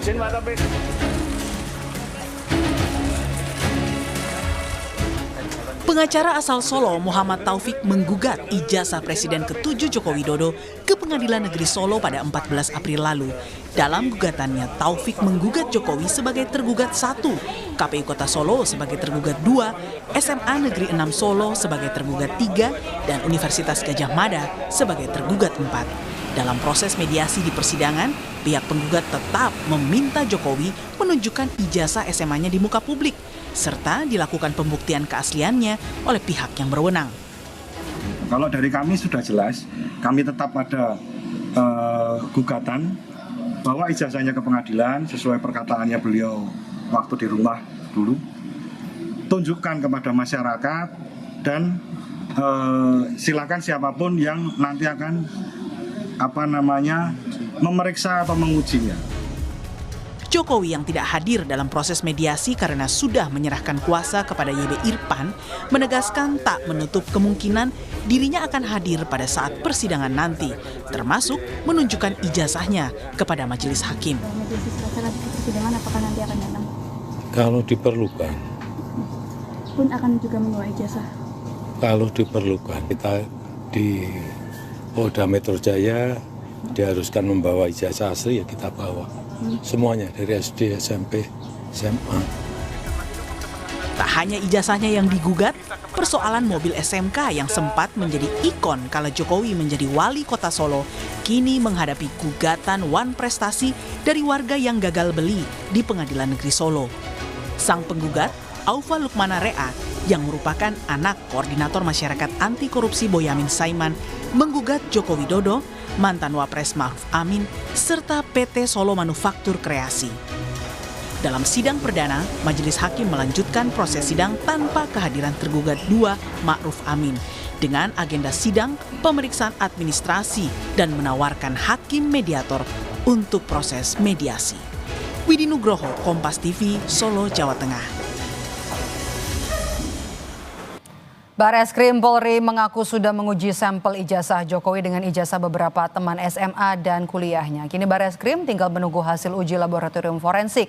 Izin Pak Taufik. Pengacara asal Solo Muhammad Taufik menggugat ijazah Presiden ke-7 Joko Widodo ke Pengadilan Negeri Solo pada 14 April lalu. Dalam gugatannya, Taufik menggugat Jokowi sebagai tergugat 1, KPU Kota Solo sebagai tergugat 2, SMA Negeri 6 Solo sebagai tergugat 3, dan Universitas Gadjah Mada sebagai tergugat 4. Dalam proses mediasi di persidangan, pihak penggugat tetap meminta Jokowi menunjukkan ijazah SMA-nya di muka publik, serta dilakukan pembuktian keasliannya oleh pihak yang berwenang. Kalau dari kami sudah jelas, kami tetap ada gugatan bahwa ijazahnya ke pengadilan sesuai perkataannya beliau waktu di rumah dulu. Tunjukkan kepada masyarakat dan silakan siapapun yang nanti akan memeriksa atau mengujinya. Jokowi yang tidak hadir dalam proses mediasi karena sudah menyerahkan kuasa kepada YB Irfan menegaskan tak menutup kemungkinan dirinya akan hadir pada saat persidangan nanti, termasuk menunjukkan ijazahnya kepada majelis hakim. Apakah nanti akan datang? Kalau diperlukan. Pun akan juga membawa ijazah? Kalau diperlukan, kita di Polda Metro Jaya diharuskan membawa ijazah asli, ya kita bawa. Semuanya dari SD, SMP, SMA. Tak hanya ijazahnya yang digugat, persoalan mobil SMK yang sempat menjadi ikon kala Jokowi menjadi wali kota Solo kini menghadapi gugatan wan prestasi dari warga yang gagal beli di Pengadilan Negeri Solo. Sang penggugat, Aufa Lukmana Rea, yang merupakan anak koordinator masyarakat anti korupsi Boyamin Saiman, menggugat Joko Widodo, mantan Wapres Ma'ruf Amin, serta PT Solo Manufaktur Kreasi. Dalam sidang perdana, majelis hakim melanjutkan proses sidang tanpa kehadiran tergugat 2 Ma'ruf Amin dengan agenda sidang pemeriksaan administrasi dan menawarkan hakim mediator untuk proses mediasi. Widi Nugroho, Kompas TV, Solo, Jawa Tengah. Bareskrim Polri mengaku sudah menguji sampel ijazah Jokowi dengan ijazah beberapa teman SMA dan kuliahnya. Kini Bareskrim tinggal menunggu hasil uji laboratorium forensik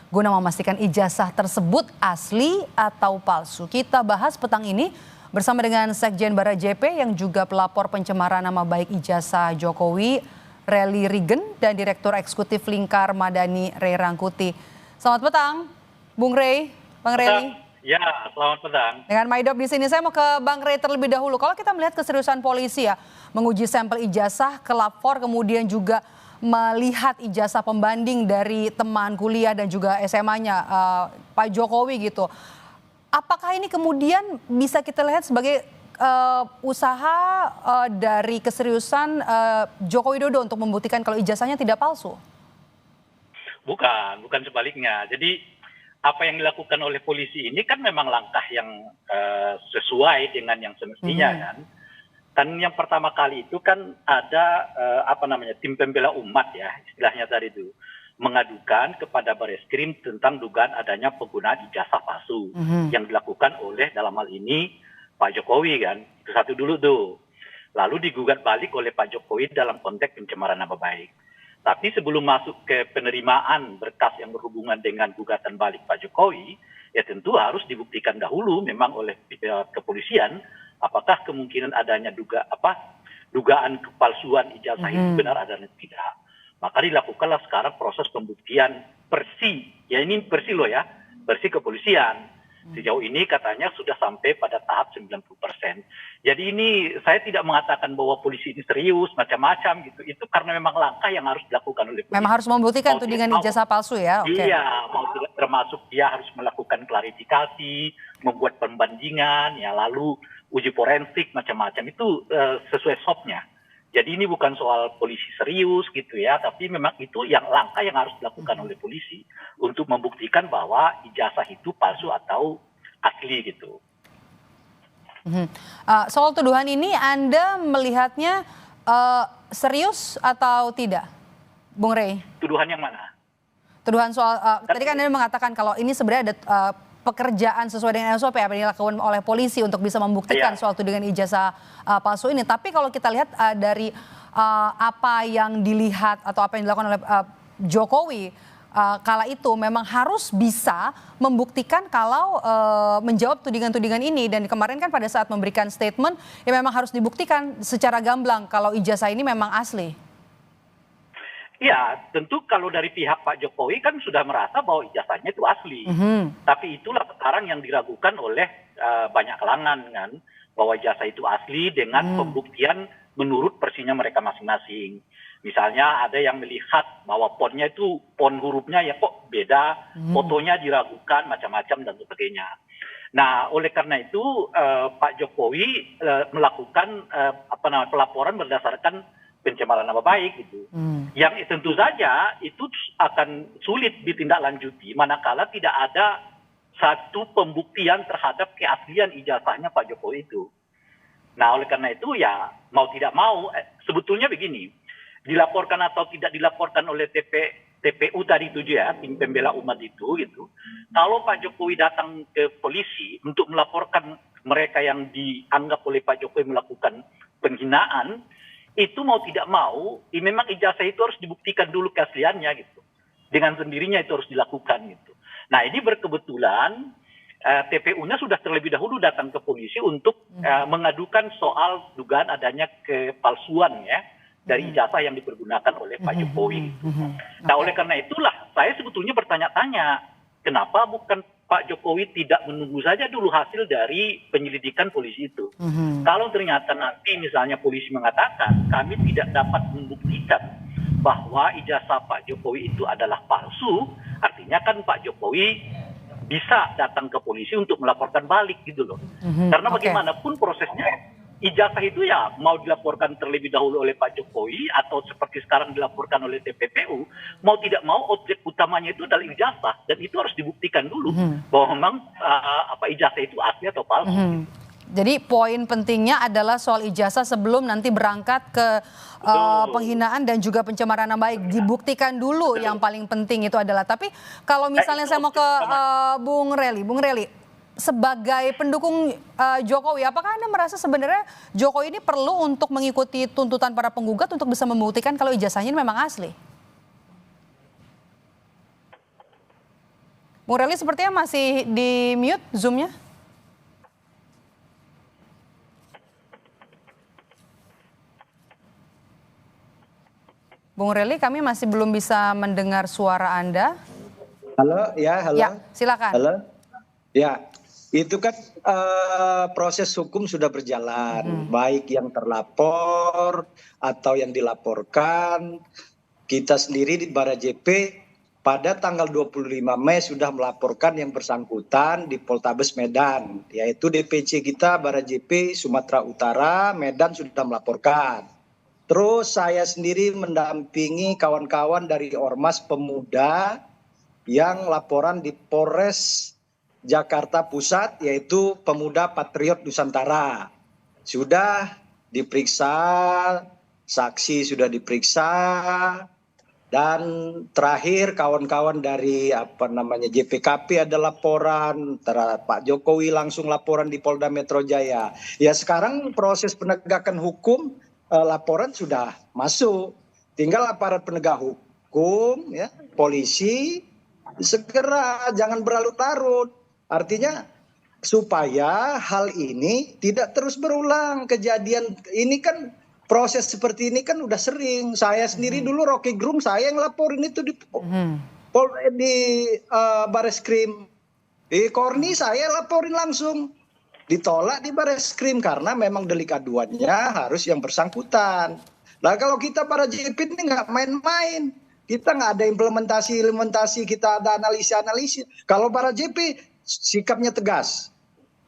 guna memastikan ijazah tersebut asli atau palsu. Kita bahas petang ini bersama dengan Sekjen Bara JP yang juga pelapor pencemaran nama baik ijazah Jokowi, Rally Rigen, dan Direktur Eksekutif Lingkar Madani, Ray Rangkuti. Selamat petang, Bung Ray, Bang Rally. Ya, selamat petang. Dengan Maidop di sini, saya mau ke Bang Ray terlebih dahulu. Kalau kita melihat keseriusan polisi ya, menguji sampel ijazah ke lapor, kemudian juga melihat ijazah pembanding dari teman kuliah dan juga SMA-nya Pak Jokowi gitu. Apakah ini kemudian bisa kita lihat sebagai usaha dari keseriusan Joko Widodo untuk membuktikan kalau ijazahnya tidak palsu? Bukan sebaliknya. Jadi apa yang dilakukan oleh polisi ini kan memang langkah yang sesuai dengan yang semestinya kan. Dan yang pertama kali itu kan ada tim pembela umat ya istilahnya tadi itu mengadukan kepada Bareskrim tentang dugaan adanya penggunaan ijazah palsu yang dilakukan oleh dalam hal ini Pak Jokowi kan. Itu satu dulu tuh. Lalu digugat balik oleh Pak Jokowi dalam konteks pencemaran nama baik. Tapi sebelum masuk ke penerimaan berkas yang berhubungan dengan gugatan balik Pak Jokowi, ya tentu harus dibuktikan dahulu memang oleh kepolisian apakah kemungkinan adanya dugaan kepalsuan ijazah itu benar adanya tidak. Maka dilakukanlah sekarang proses pembuktian versi, ya ini versi loh ya, versi kepolisian. Sejauh ini katanya sudah sampai pada tahap 90%. Jadi ini saya tidak mengatakan bahwa polisi ini serius, macam-macam gitu. Itu karena memang langkah yang harus dilakukan oleh polisi. Memang harus membuktikan itu dengan ijazah palsu ya? Okay. Iya, termasuk dia harus melakukan klarifikasi, membuat pembandingan, ya lalu uji forensik, macam-macam. Itu sesuai SOP-nya. Jadi ini bukan soal polisi serius gitu ya, tapi memang itu yang langkah yang harus dilakukan oleh polisi untuk membuktikan bahwa ijazah itu palsu atau asli gitu. Soal tuduhan ini Anda melihatnya serius atau tidak, Bung Ray? Tuduhan yang mana? Tuduhan soal, tadi kan Anda mengatakan kalau ini sebenarnya ada pekerjaan sesuai dengan SOP apa yang dilakukan oleh polisi untuk bisa membuktikan soal tudingan ijazah palsu ini. Tapi kalau kita lihat dari apa yang dilihat atau apa yang dilakukan oleh Jokowi, kala itu memang harus bisa membuktikan kalau menjawab tudingan-tudingan ini. Dan kemarin kan pada saat memberikan statement, ya memang harus dibuktikan secara gamblang kalau ijazah ini memang asli. Ya, tentu kalau dari pihak Pak Jokowi kan sudah merasa bahwa ijazahnya itu asli. Tapi itulah sekarang yang diragukan oleh banyak kalangan kan, bahwa ijazah itu asli dengan pembuktian menurut versinya mereka masing-masing. Misalnya ada yang melihat bahwa fonnya itu, font hurufnya ya kok beda, fotonya diragukan, macam-macam dan sebagainya. Nah, oleh karena itu Pak Jokowi melakukan pelaporan berdasarkan pencemaran nama baik gitu. Yang tentu saja itu akan sulit ditindaklanjuti manakala tidak ada satu pembuktian terhadap keaslian ijazahnya Pak Jokowi itu. Nah, oleh karena itu ya mau tidak mau sebetulnya begini, dilaporkan atau tidak dilaporkan oleh TPU tadi itu ya, tim pembela umat itu gitu. Kalau Pak Jokowi datang ke polisi untuk melaporkan mereka yang dianggap oleh Pak Jokowi melakukan penghinaan, itu mau tidak mau, memang ijazah itu harus dibuktikan dulu keasliannya gitu. Dengan sendirinya itu harus dilakukan gitu. Nah, ini berkebetulan TPU-nya sudah terlebih dahulu datang ke polisi untuk mengadukan soal dugaan adanya kepalsuan ya dari ijazah yang dipergunakan oleh Pak Jokowi. Nah, oleh karena itulah saya sebetulnya bertanya-tanya, kenapa bukan Pak Jokowi tidak menunggu saja dulu hasil dari penyelidikan polisi itu. Kalau ternyata nanti misalnya polisi mengatakan kami tidak dapat membuktikan bahwa ijazah Pak Jokowi itu adalah palsu, artinya kan Pak Jokowi bisa datang ke polisi untuk melaporkan balik gitu loh. Karena bagaimanapun prosesnya, ijazah itu ya mau dilaporkan terlebih dahulu oleh Pak Jokowi atau seperti sekarang dilaporkan oleh TPPU, mau tidak mau objek utamanya itu adalah ijazah, dan itu harus dibuktikan dulu bahwa memang ijazah itu asli atau palsu. Jadi poin pentingnya adalah soal ijazah sebelum nanti berangkat ke penghinaan dan juga pencemaran nama baik. Dibuktikan dulu yang paling penting itu adalah. Tapi kalau misalnya saya mau ke Bung Rely, sebagai pendukung Jokowi, apakah Anda merasa sebenarnya Jokowi ini perlu untuk mengikuti tuntutan para penggugat untuk bisa membuktikan kalau ijazahnya memang asli? Bung Rely sepertinya masih di mute Zoom-nya. Bung Rely, kami masih belum bisa mendengar suara Anda. Halo, ya, halo. Ya, silakan. Halo. Ya, itu kan proses hukum sudah berjalan, baik yang terlapor atau yang dilaporkan. Kita sendiri di Barajp pada tanggal 25 Mei sudah melaporkan yang bersangkutan di Poltabes Medan, yaitu DPC kita Barajp Sumatera Utara, Medan sudah melaporkan. Terus saya sendiri mendampingi kawan-kawan dari Ormas Pemuda yang laporan di Polres Jakarta Pusat, yaitu Pemuda Patriot Nusantara. Sudah diperiksa, saksi sudah diperiksa, dan terakhir kawan-kawan dari JPKP ada laporan, Pak Jokowi langsung laporan di Polda Metro Jaya. Ya sekarang proses penegakan hukum, laporan sudah masuk, tinggal aparat penegak hukum, ya, polisi segera, jangan berlarut-larut. Artinya supaya hal ini tidak terus berulang. Kejadian ini kan, proses seperti ini kan udah sering. Saya sendiri dulu Rocky Gerung saya yang laporin itu di Bareskrim. Di Korni saya laporin langsung. Ditolak di Bareskrim karena memang delik aduannya harus yang bersangkutan. Nah kalau kita para JP ini nggak main-main. Kita nggak ada implementasi, kita ada analisis. Kalau para JP sikapnya tegas.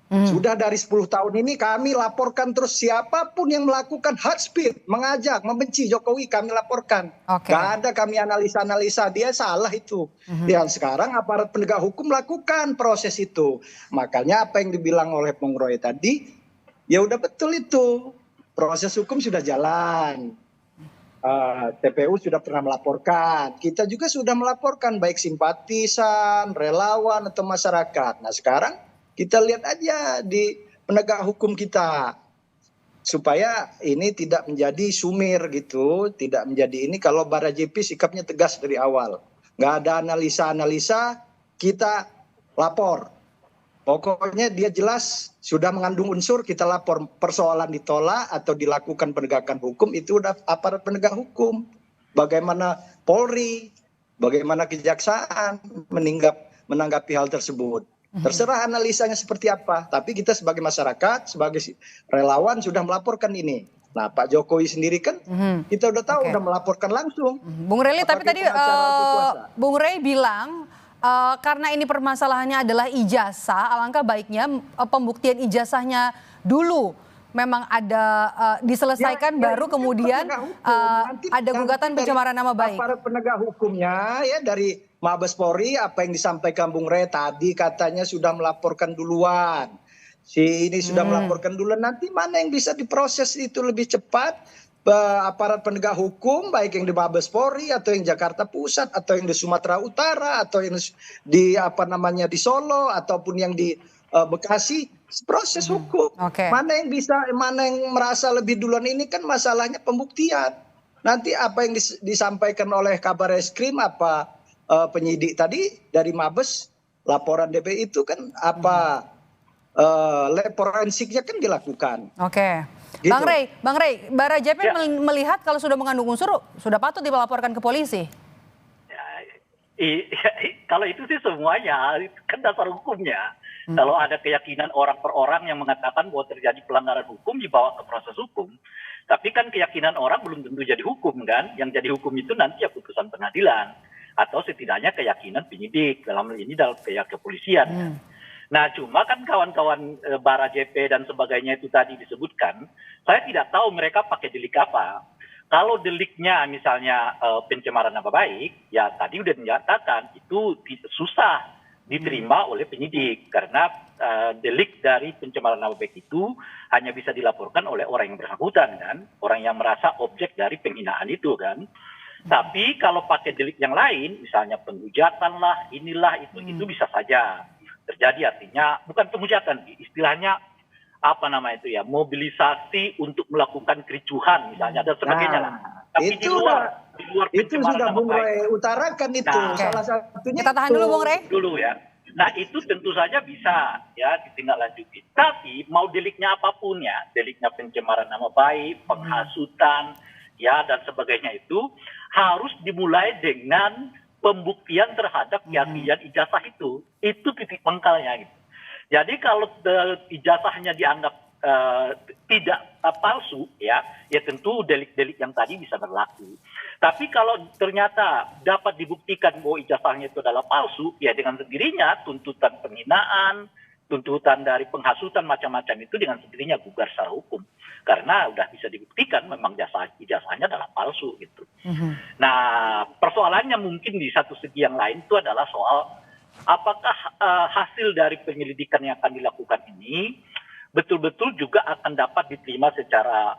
Sudah dari 10 tahun ini kami laporkan terus siapapun yang melakukan hate speech, mengajak, membenci Jokowi kami laporkan. Gak ada kami analisa-analisa, dia salah itu. Yang sekarang aparat penegak hukum lakukan proses itu. Makanya apa yang dibilang oleh Bung Roy tadi, ya udah betul itu. Proses hukum sudah jalan. TPU sudah pernah melaporkan, kita juga sudah melaporkan baik simpatisan, relawan atau masyarakat. Nah sekarang kita lihat aja di penegak hukum kita supaya ini tidak menjadi sumir gitu, tidak menjadi ini. Kalau Barajp sikapnya tegas dari awal nggak ada analisa-analisa, kita lapor. Pokoknya dia jelas sudah mengandung unsur, kita lapor. Persoalan ditolak atau dilakukan penegakan hukum, itu udah aparat penegak hukum. Bagaimana Polri, bagaimana kejaksaan menanggapi hal tersebut. Terserah analisanya seperti apa, tapi kita sebagai masyarakat, sebagai relawan sudah melaporkan ini. Nah, Pak Jokowi sendiri kan kita udah tahu, udah melaporkan langsung. Bung Rely, tapi tadi Bung Rey bilang karena ini permasalahannya adalah ijazah, alangkah baiknya pembuktian ijazahnya dulu memang ada diselesaikan, baru kemudian ada gugatan pencemaran nama baik. Para penegak hukumnya ya dari Mabes Polri, apa yang disampaikan Bung Rey tadi katanya sudah melaporkan duluan. Si ini sudah melaporkan duluan, nanti mana yang bisa diproses itu lebih cepat? Aparat penegak hukum baik yang di Mabes Polri atau yang Jakarta Pusat atau yang di Sumatera Utara atau yang di di Solo ataupun yang di Bekasi, proses hukum. Mana yang merasa lebih duluan, ini kan masalahnya pembuktian. Nanti apa yang disampaikan oleh Kabar Eskrim, apa penyidik tadi dari Mabes, laporan DPI itu kan apa lab forensiknya kan dilakukan. Gitu. Bang Rey, Barajep melihat kalau sudah mengandung unsur sudah patut dilaporkan ke polisi. Kalau itu sih semuanya kan dasar hukumnya. Kalau ada keyakinan orang per orang yang mengatakan bahwa terjadi pelanggaran hukum, dibawa ke proses hukum. Tapi kan keyakinan orang belum tentu jadi hukum kan. Yang jadi hukum itu nanti ya putusan pengadilan. Atau setidaknya keyakinan penyidik, dalam ini dalam pihak kepolisian. Nah cuma kan kawan-kawan Barajep dan sebagainya itu tadi disebutkan, saya tidak tahu mereka pakai delik apa. Kalau deliknya misalnya pencemaran nama baik, ya tadi udah dinyatakan itu susah diterima oleh penyidik karena delik dari pencemaran nama baik itu hanya bisa dilaporkan oleh orang yang bersangkutan kan, orang yang merasa objek dari penghinaan itu kan. Tapi kalau pakai delik yang lain, misalnya penghujatan lah, inilah itu bisa saja terjadi, artinya bukan penghujatan, istilahnya apa nama itu ya, mobilisasi untuk melakukan kericuhan misalnya dan sebagainya lah. Tapi itu di luar itu sudah Bung Rey utarakan itu. Salah satunya kita tahan dulu Bung Rey. Dulu ya. Nah itu tentu saja bisa ya ditindaklanjuti. Tapi mau deliknya apapun ya, deliknya pencemaran nama baik, penghasutan ya dan sebagainya itu harus dimulai dengan pembuktian terhadap keaslian ijazah itu titik pangkalnya gitu. Jadi kalau ijazahnya dianggap tidak palsu ya tentu delik-delik yang tadi bisa berlaku. Tapi kalau ternyata dapat dibuktikan bahwa ijazahnya itu adalah palsu, ya dengan sendirinya tuntutan penghinaan, tuntutan dari penghasutan macam-macam itu dengan sendirinya gugur secara hukum. Karena udah bisa dibuktikan memang ijazahnya adalah palsu gitu. Nah persoalannya mungkin di satu segi yang lain itu adalah soal apakah hasil dari penyelidikan yang akan dilakukan ini betul-betul juga akan dapat diterima secara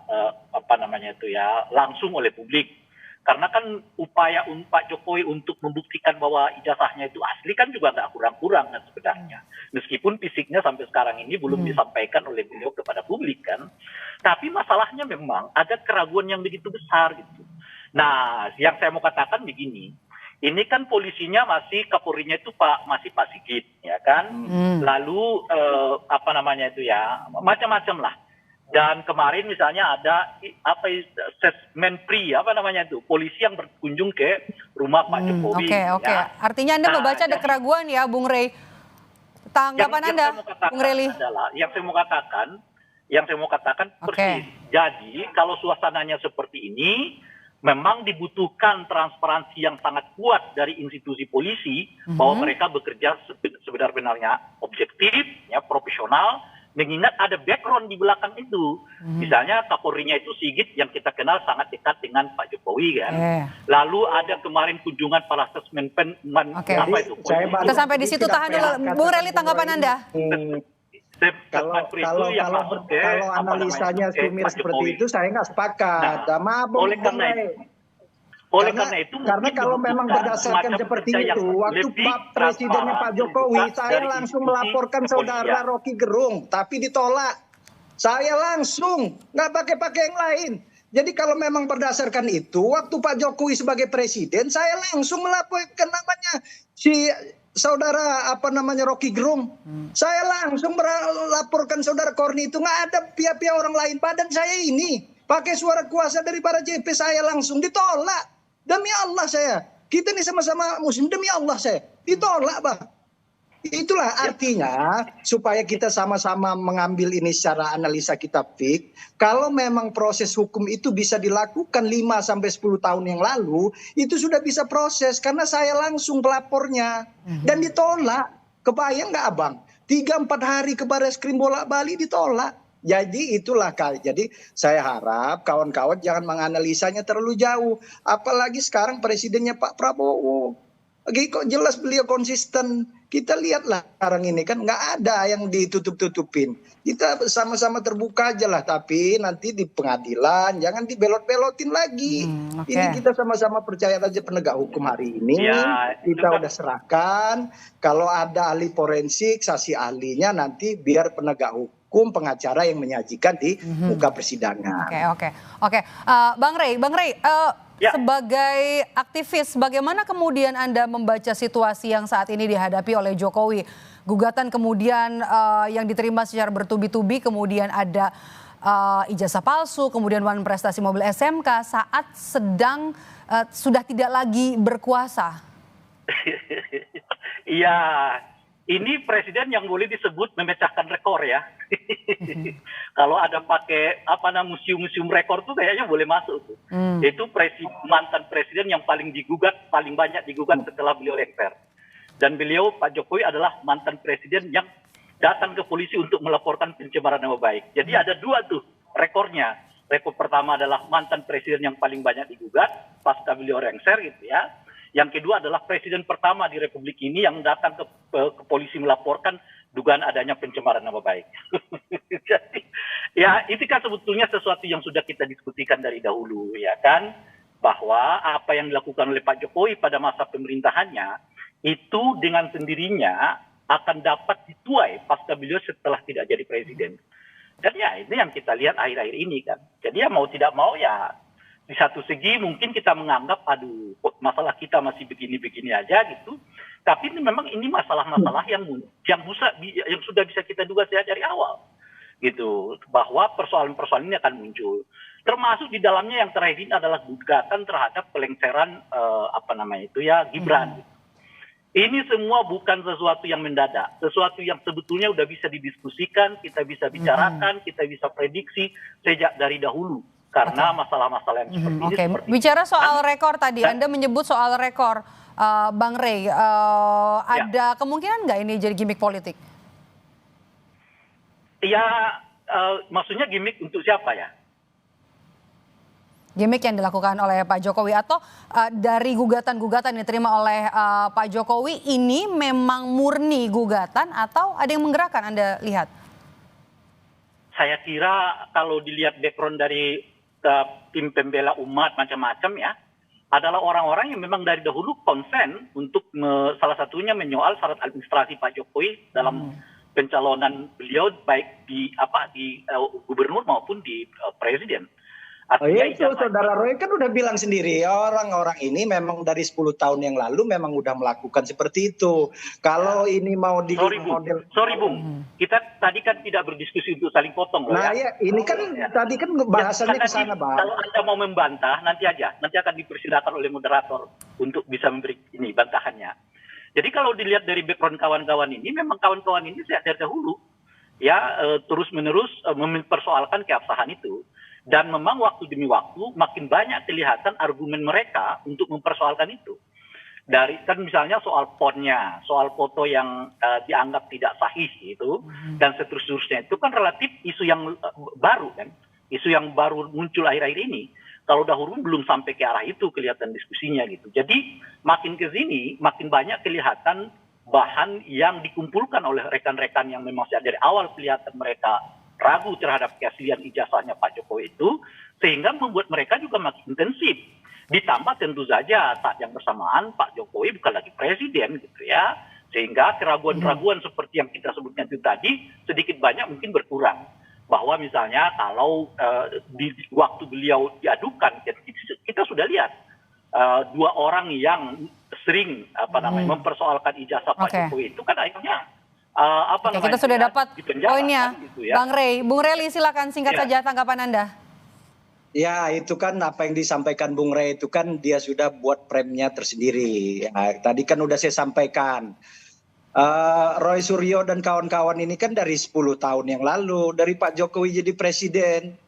langsung oleh publik. Karena kan upaya Pak Jokowi untuk membuktikan bahwa ijazahnya itu asli kan juga nggak kurang-kurang kan sebenarnya. Meskipun fisiknya sampai sekarang ini belum disampaikan oleh beliau kepada publik kan. Tapi masalahnya memang ada keraguan yang begitu besar gitu. Nah, yang saya mau katakan begini. Ini kan polisinya masih Kapolrinya itu masih Pak Sigit ya kan. Lalu macam-macam lah. Dan kemarin misalnya ada Menpri polisi yang berkunjung ke rumah Pak Jokowi. Oke. Artinya Anda membaca ada keraguan ya Bung Rey. Tanggapan Anda Bung Rely? Yang saya mau katakan persis. Jadi kalau suasananya seperti ini memang dibutuhkan transparansi yang sangat kuat dari institusi polisi bahwa mereka bekerja sebenar-benarnya objektif, ya profesional. Mengingat ada background di belakang itu. Misalnya Kapolrinya itu Sigit yang kita kenal sangat dekat dengan Pak Jokowi kan. Lalu ada kemarin kunjungan para sesmen kita sampai di situ, tahan dulu. Bung Rely, tanggapan Anda? Kalau analisanya sumir seperti itu saya nggak sepakat. Oleh karena itu karena kalau memang berdasarkan seperti itu, waktu Pak Presidennya Pak Jokowi, saya langsung melaporkan saudara Rocky Gerung, tapi ditolak. Saya langsung, nggak pakai yang lain. Jadi kalau memang berdasarkan itu, waktu Pak Jokowi sebagai presiden, saya langsung melaporkan namanya si saudara Rocky Gerung. Saya langsung melaporkan saudara Korni itu, nggak ada pihak-pihak orang lain. Badan saya ini pakai suara kuasa dari para JP, saya langsung ditolak. Demi Allah saya, kita ini sama-sama muslim, demi Allah saya ditolak, Bang. Itulah artinya supaya kita sama-sama mengambil ini secara analisa kita Fik, kalau memang proses hukum itu bisa dilakukan 5-10 tahun yang lalu, itu sudah bisa proses karena saya langsung pelapornya dan ditolak. Kebayang nggak Abang? 3-4 hari ke Barreskrim bolak-balik ditolak. Jadi itulah kali. Jadi saya harap kawan-kawan jangan menganalisanya terlalu jauh. Apalagi sekarang presidennya Pak Prabowo. Lagi kok jelas beliau konsisten. Kita lihatlah sekarang ini kan nggak ada yang ditutup-tutupin. Kita sama-sama terbuka aja lah. Tapi nanti di pengadilan jangan dibelot-belotin lagi. Ini kita sama-sama percaya aja penegak hukum hari ini. Ya, kita udah serahkan. Kalau ada ahli forensik, saksi ahlinya nanti biar penegak hukum pengacara yang menyajikan di muka persidangan. Oke. Bang Rey, ya. Sebagai aktivis, bagaimana kemudian Anda membaca situasi yang saat ini dihadapi oleh Jokowi? Gugatan kemudian yang diterima secara bertubi-tubi, kemudian ada ijazah palsu, kemudian wan prestasi mobil SMK saat sedang sudah tidak lagi berkuasa. Iya, ini presiden yang boleh disebut memecahkan rekor ya. Kalau ada pakai museum-museum rekor tuh kayaknya boleh masuk tuh. Itu mantan presiden yang paling banyak digugat setelah beliau lengser. Dan beliau Pak Jokowi adalah mantan presiden yang datang ke polisi untuk melaporkan pencemaran nama baik. Jadi ada dua tuh rekornya. Rekor pertama adalah mantan presiden yang paling banyak digugat pasca beliau lengser gitu ya. Yang kedua adalah presiden pertama di Republik ini yang datang ke polisi melaporkan dugaan adanya pencemaran nama baik. Jadi, ya itu kan sebetulnya sesuatu yang sudah kita diskusikan dari dahulu ya kan, bahwa apa yang dilakukan oleh Pak Jokowi pada masa pemerintahannya itu dengan sendirinya akan dapat dituai pasca beliau setelah tidak jadi presiden. Dan ya ini yang kita lihat akhir-akhir ini kan. Jadi ya mau tidak mau ya di satu segi mungkin kita menganggap aduh masalah kita masih begini-begini aja gitu. Tapi ini memang masalah-masalah yang sudah bisa kita duga sejak dari awal gitu, bahwa persoalan-persoalan ini akan muncul. Termasuk di dalamnya yang terakhir ini adalah gugatan terhadap pelengseran Gibran. Ini semua bukan sesuatu yang mendadak, sesuatu yang sebetulnya udah bisa didiskusikan, kita bisa bicarakan, kita bisa prediksi sejak dari dahulu. Karena masalah-masalah yang seperti ini. Bicara soal rekor tadi, Anda menyebut soal rekor, Bang Rey, ada kemungkinan nggak ini jadi gimmick politik? Ya, maksudnya gimmick untuk siapa ya? Gimmick yang dilakukan oleh Pak Jokowi atau dari gugatan-gugatan yang diterima oleh Pak Jokowi ini memang murni gugatan atau ada yang menggerakkan Anda lihat? Saya kira kalau dilihat background dari tim pembela umat macam-macam ya, adalah orang-orang yang memang dari dahulu konsen untuk salah satunya menyoal syarat administrasi Pak Jokowi dalam pencalonan beliau baik di gubernur maupun di presiden. Itu Saudara Roy kan udah bilang sendiri, orang-orang ini memang dari 10 tahun yang lalu memang udah melakukan seperti itu. Kalau ini mau di model... Sorry Bung, kita tadi kan tidak berdiskusi untuk saling potong. Nah ya, ini kan tadi kan bahasanya ke sana Bang. Kalau Anda mau membantah, nanti akan dipersilakan oleh moderator untuk bisa memberi ini bantahannya. Jadi kalau dilihat dari background kawan-kawan ini, memang kawan-kawan ini sejak dari dahulu ya terus-menerus mempersoalkan keabsahan itu. Dan memang waktu demi waktu makin banyak kelihatan argumen mereka untuk mempersoalkan itu. Dari kan misalnya soal ponnya, soal foto yang dianggap tidak sahih itu, dan seterusnya itu kan relatif isu yang baru kan, isu yang baru muncul akhir-akhir ini. Kalau dahulu belum sampai ke arah itu kelihatan diskusinya gitu. Jadi makin ke sini makin banyak kelihatan bahan yang dikumpulkan oleh rekan-rekan yang memang sejak dari awal kelihatan mereka ragu terhadap keaslian ijazahnya Pak Jokowi itu, sehingga membuat mereka juga makin intensif. Ditambah tentu saja saat yang bersamaan Pak Jokowi bukan lagi presiden gitu ya, sehingga keraguan-keraguan seperti yang kita sebutkan itu tadi sedikit banyak mungkin berkurang. bahwa misalnya kalau di waktu beliau diadukan, kita sudah lihat 2 orang yang sering mempersoalkan ijazah Pak Jokowi itu kan akhirnya kita sudah dapat poinnya, gitu ya. Bung Rely silakan singkat saja tanggapan Anda. Ya, itu kan apa yang disampaikan Bung Rey itu kan dia sudah buat premnya tersendiri. Ya, tadi kan udah saya sampaikan. Roy Suryo dan kawan-kawan ini kan dari 10 tahun yang lalu, dari Pak Jokowi jadi presiden.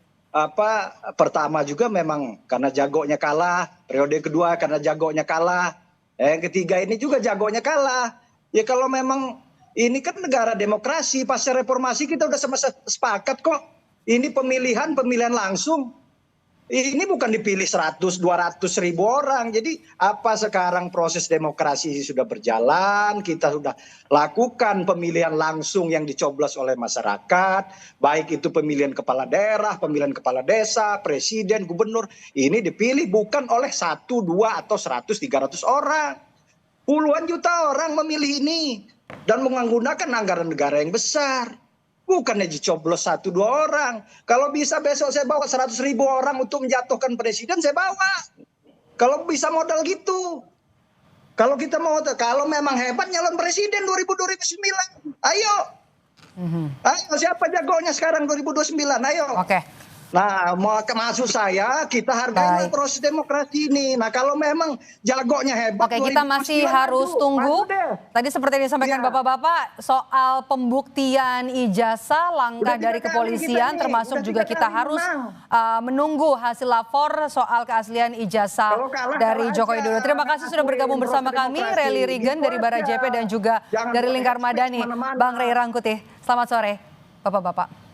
Pertama juga memang karena jagonya kalah, periode kedua karena jagonya kalah, yang ketiga ini juga jagonya kalah. Ya kalau memang ini kan negara demokrasi, pasca reformasi kita udah sama sepakat kok. Ini pemilihan langsung. Ini bukan dipilih 100-200 ribu orang. Jadi apa sekarang proses demokrasi sudah berjalan, kita sudah lakukan pemilihan langsung yang dicoblos oleh masyarakat, baik itu pemilihan kepala daerah, pemilihan kepala desa, presiden, gubernur. Ini dipilih bukan oleh 1, 2, atau 100, 300 orang. Puluhan juta orang memilih ini dan menggunakan anggaran negara yang besar. Bukannya dicoblos 1-2 orang. Kalau bisa besok saya bawa 100 ribu orang untuk menjatuhkan presiden, saya bawa. Kalau bisa modal gitu. Kalau kita mau, kalau memang hebat nyalon presiden 2009, ayo. Ayo, siapa jagonya sekarang 2029, ayo. Oke. Nah, maksud saya kita hargai proses demokrasi ini. Nah, kalau memang jagonya hebat. Oke, kita masih harus tunggu. Tadi seperti yang disampaikan Bapak-Bapak soal pembuktian ijazah, langkah dari kepolisian, termasuk juga kita harus menunggu hasil lapor soal keaslian ijazah dari Joko Widodo. Terima kasih sudah bergabung bersama kami, Rely Rigen dari Barajp dan juga dari Lingkar Madani, Bang Ray Rangkuti. Selamat sore, Bapak-Bapak.